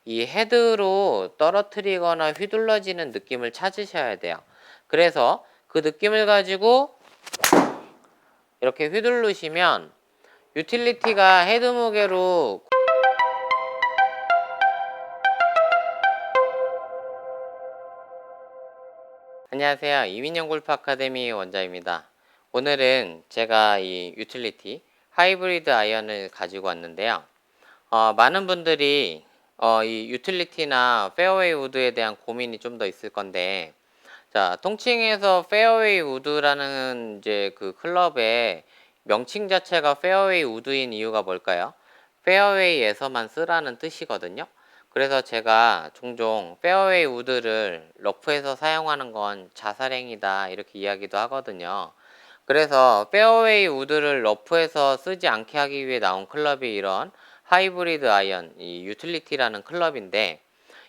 이 헤드로 떨어뜨리거나 휘둘러지는 느낌을 찾으셔야 돼요. 그래서 그 느낌을 가지고 이렇게 휘두르시면 유틸리티가 헤드 무게로 안녕하세요. 이민영 골프 아카데미 원장입니다. 오늘은 제가 이 유틸리티 하이브리드 아이언을 가지고 왔는데요. 많은 분들이 이 유틸리티나 페어웨이 우드에 대한 고민이 좀 더 있을 건데, 자, 통칭해서 페어웨이 우드라는 이제 그 클럽의 명칭 자체가 페어웨이 우드인 이유가 뭘까요? 페어웨이에서만 쓰라는 뜻이거든요. 그래서 제가 종종 페어웨이 우드를 러프에서 사용하는 건 자살행위다 이렇게 이야기도 하거든요. 그래서 페어웨이 우드를 러프에서 쓰지 않게 하기 위해 나온 클럽이 이런 하이브리드 아이언, 이 유틸리티라는 클럽인데,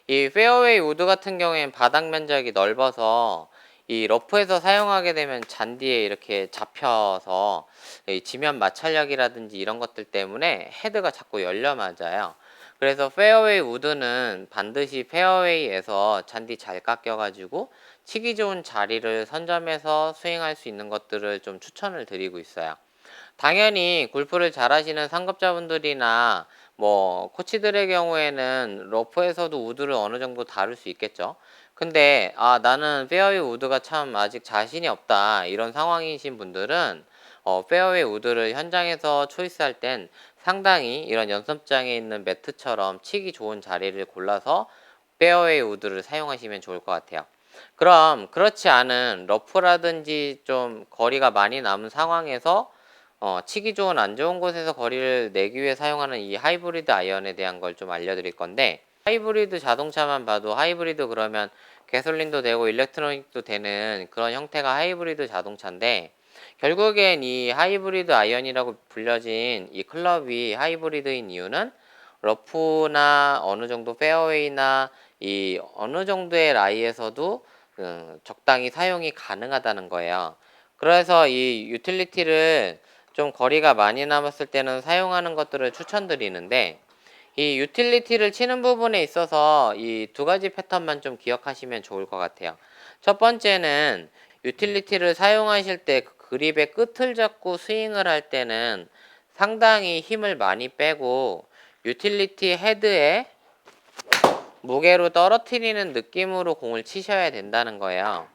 이 페어웨이 우드 같은 경우에는 바닥 면적이 넓어서 이 러프에서 사용하게 되면 잔디에 이렇게 잡혀서 이 지면 마찰력이라든지 이런 것들 때문에 헤드가 자꾸 열려 맞아요. 그래서 페어웨이 우드는 반드시 페어웨이에서 잔디 잘 깎여가지고 치기 좋은 자리를 선점해서 스윙할 수 있는 것들을 좀 추천을 드리고 있어요. 당연히 골프를 잘하시는 상급자분들이나 뭐 코치들의 경우에는 러프에서도 우드를 어느 정도 다룰 수 있겠죠. 근데 나는 페어웨이 우드가 참 아직 자신이 없다 이런 상황이신 분들은 페어웨이 우드를 현장에서 초이스할 땐 상당히 이런 연습장에 있는 매트처럼 치기 좋은 자리를 골라서 페어웨이 우드를 사용하시면 좋을 것 같아요. 그럼 그렇지 않은 러프라든지 좀 거리가 많이 남은 상황에서 치기 좋은 안 좋은 곳에서 거리를 내기 위해 사용하는 이 하이브리드 아이언에 대한 걸 좀 알려드릴 건데, 하이브리드 자동차만 봐도 하이브리드 그러면 가솔린도 되고 일렉트로닉도 되는 그런 형태가 하이브리드 자동차인데, 결국엔 이 하이브리드 아이언이라고 불려진 이 클럽이 하이브리드인 이유는 러프나 어느 정도 페어웨이나 이 어느 정도의 라이에서도 적당히 사용이 가능하다는 거예요. 그래서 이 유틸리티를 좀 거리가 많이 남았을 때는 사용하는 것들을 추천드리는데, 이 유틸리티를 치는 부분에 있어서 이 두 가지 패턴만 좀 기억하시면 좋을 것 같아요. 첫 번째는 유틸리티를 사용하실 때 그 그립의 끝을 잡고 스윙을 할 때는 상당히 힘을 많이 빼고 유틸리티 헤드에 무게로 떨어뜨리는 느낌으로 공을 치셔야 된다는 거예요.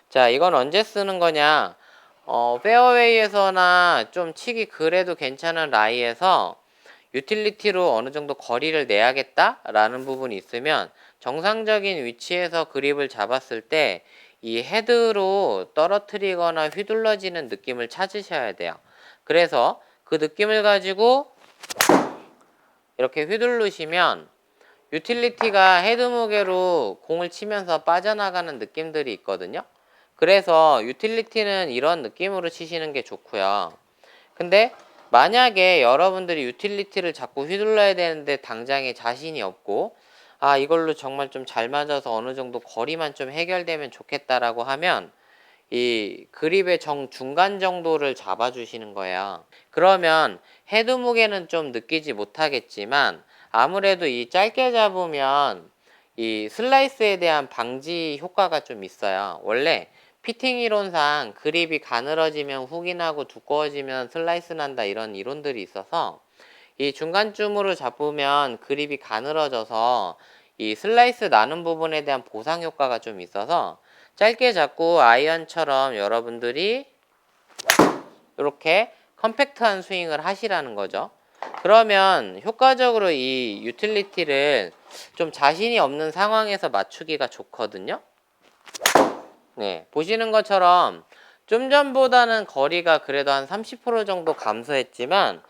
자, 이건 언제 쓰는 거냐? 페어웨이에서나 좀 치기 그래도 괜찮은 라이에서 유틸리티로 어느 정도 거리를 내야겠다라는 부분이 있으면 정상적인 위치에서 그립을 잡았을 때 이 헤드로 떨어뜨리거나 휘둘러지는 느낌을 찾으셔야 돼요. 그래서 그 느낌을 가지고 이렇게 휘두르시면 유틸리티가 헤드 무게로 공을 치면서 빠져나가는 느낌들이 있거든요. 그래서 유틸리티는 이런 느낌으로 치시는 게 좋고요. 근데 만약에 여러분들이 유틸리티를 자꾸 휘둘러야 되는데 당장에 자신이 없고 이걸로 정말 좀 잘 맞아서 어느 정도 거리만 좀 해결되면 좋겠다라고 하면 이 그립의 중간 정도를 잡아주시는 거예요. 그러면 헤드 무게는 좀 느끼지 못하겠지만 아무래도 이 짧게 잡으면 이 슬라이스에 대한 방지 효과가 좀 있어요. 원래 피팅 이론상 그립이 가늘어지면 훅이 나고 두꺼워지면 슬라이스 난다 이런 이론들이 있어서 이 중간쯤으로 잡으면 그립이 가늘어져서 이 슬라이스 나는 부분에 대한 보상 효과가 좀 있어서 짧게 잡고 아이언처럼 여러분들이 이렇게 컴팩트한 스윙을 하시라는 거죠. 그러면 효과적으로 이 유틸리티를 좀 자신이 없는 상황에서 맞추기가 좋거든요. 네, 보시는 것처럼 좀 전보다는 거리가 그래도 한 30% 정도 감소했지만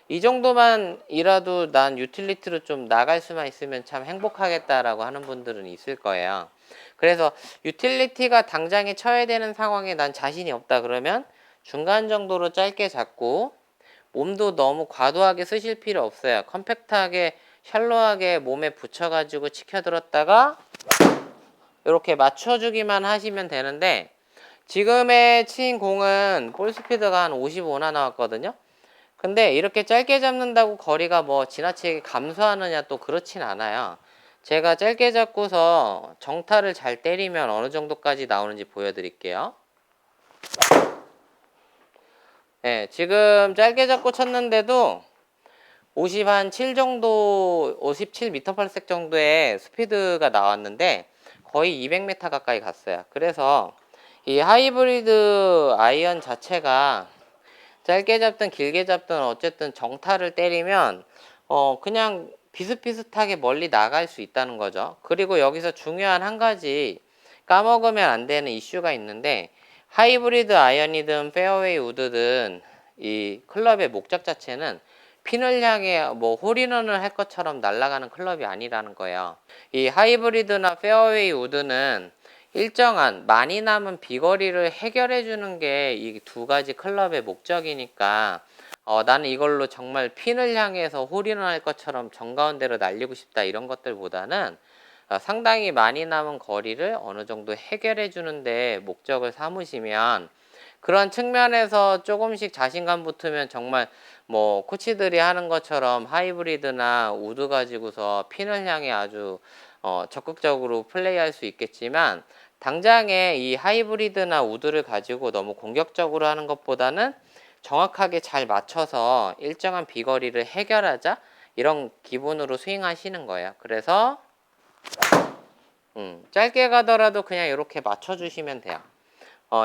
이 정도만이라도 난 유틸리티로 좀 나갈 수만 있으면 참 행복하겠다라고 하는 분들은 있을 거예요. 그래서 유틸리티가 당장에 쳐야 되는 상황에 난 자신이 없다 그러면 중간 정도로 짧게 잡고 몸도 너무 과도하게 쓰실 필요 없어요. 컴팩트하게 샬로하게 몸에 붙여가지고 치켜들었다가 이렇게 맞춰주기만 하시면 되는데, 지금의 친 공은 볼 스피드가 한 55나 나왔거든요. 근데 이렇게 짧게 잡는다고 거리가 뭐 지나치게 감소하느냐 또 그렇진 않아요. 제가 짧게 잡고서 정타를 잘 때리면 어느 정도까지 나오는지 보여드릴게요. 네, 지금 짧게 잡고 쳤는데도 57 정도, 57m/s 정도의 스피드가 나왔는데 거의 200m 가까이 갔어요. 그래서 이 하이브리드 아이언 자체가 짧게 잡든 길게 잡든 어쨌든 정타를 때리면 그냥 비슷비슷하게 멀리 나갈 수 있다는 거죠. 그리고 여기서 중요한 한 가지 까먹으면 안 되는 이슈가 있는데, 하이브리드 아이언이든 페어웨이 우드든 이 클럽의 목적 자체는 핀을 향해 뭐 홀인원을 할 것처럼 날아가는 클럽이 아니라는 거예요. 이 하이브리드나 페어웨이 우드는 일정한 많이 남은 비거리를 해결해 주는 게 이 두 가지 클럽의 목적이니까 나는 이걸로 정말 핀을 향해서 홀인원 할 것처럼 정가운데로 날리고 싶다 이런 것들보다는 상당히 많이 남은 거리를 어느 정도 해결해 주는데 목적을 삼으시면, 그런 측면에서 조금씩 자신감 붙으면 정말 뭐 코치들이 하는 것처럼 하이브리드나 우드 가지고서 핀을 향해 아주 적극적으로 플레이할 수 있겠지만, 당장에 이 하이브리드나 우드를 가지고 너무 공격적으로 하는 것보다는 정확하게 잘 맞춰서 일정한 비거리를 해결하자 이런 기분으로 스윙하시는 거예요. 그래서 짧게 가더라도 그냥 이렇게 맞춰주시면 돼요.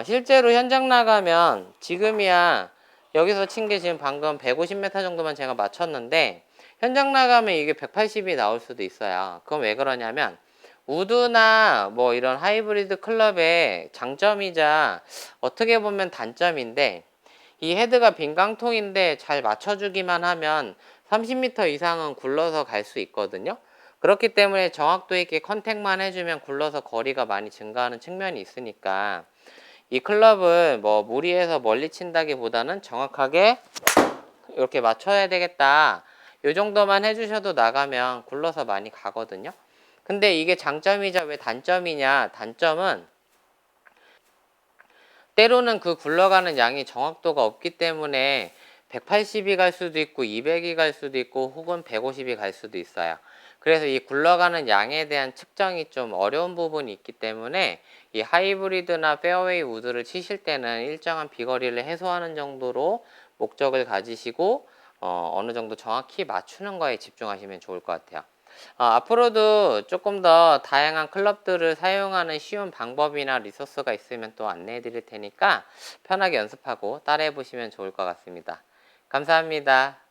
실제로 현장 나가면 지금이야 여기서 친 게 지금 방금 150m 정도만 제가 맞췄는데, 현장 나가면 이게 180이 나올 수도 있어요. 그건 왜 그러냐면 우드나 뭐 이런 하이브리드 클럽의 장점이자 어떻게 보면 단점인데, 이 헤드가 빈 깡통인데 잘 맞춰주기만 하면 30m 이상은 굴러서 갈 수 있거든요. 그렇기 때문에 정확도 있게 컨택만 해주면 굴러서 거리가 많이 증가하는 측면이 있으니까 이 클럽을 뭐 무리해서 멀리 친다기보다는 정확하게 이렇게 맞춰야 되겠다, 요 정도만 해주셔도 나가면 굴러서 많이 가거든요. 근데 이게 장점이자 왜 단점이냐, 단점은 때로는 그 굴러가는 양이 정확도가 없기 때문에 180이 갈 수도 있고 200이 갈 수도 있고 혹은 150이 갈 수도 있어요. 그래서 이 굴러가는 양에 대한 측정이 좀 어려운 부분이 있기 때문에 이 하이브리드나 페어웨이 우드를 치실 때는 일정한 비거리를 해소하는 정도로 목적을 가지시고 어느 정도 정확히 맞추는 거에 집중하시면 좋을 것 같아요. 앞으로도 조금 더 다양한 클럽들을 사용하는 쉬운 방법이나 리소스가 있으면 또 안내해 드릴 테니까 편하게 연습하고 따라해 보시면 좋을 것 같습니다. 감사합니다.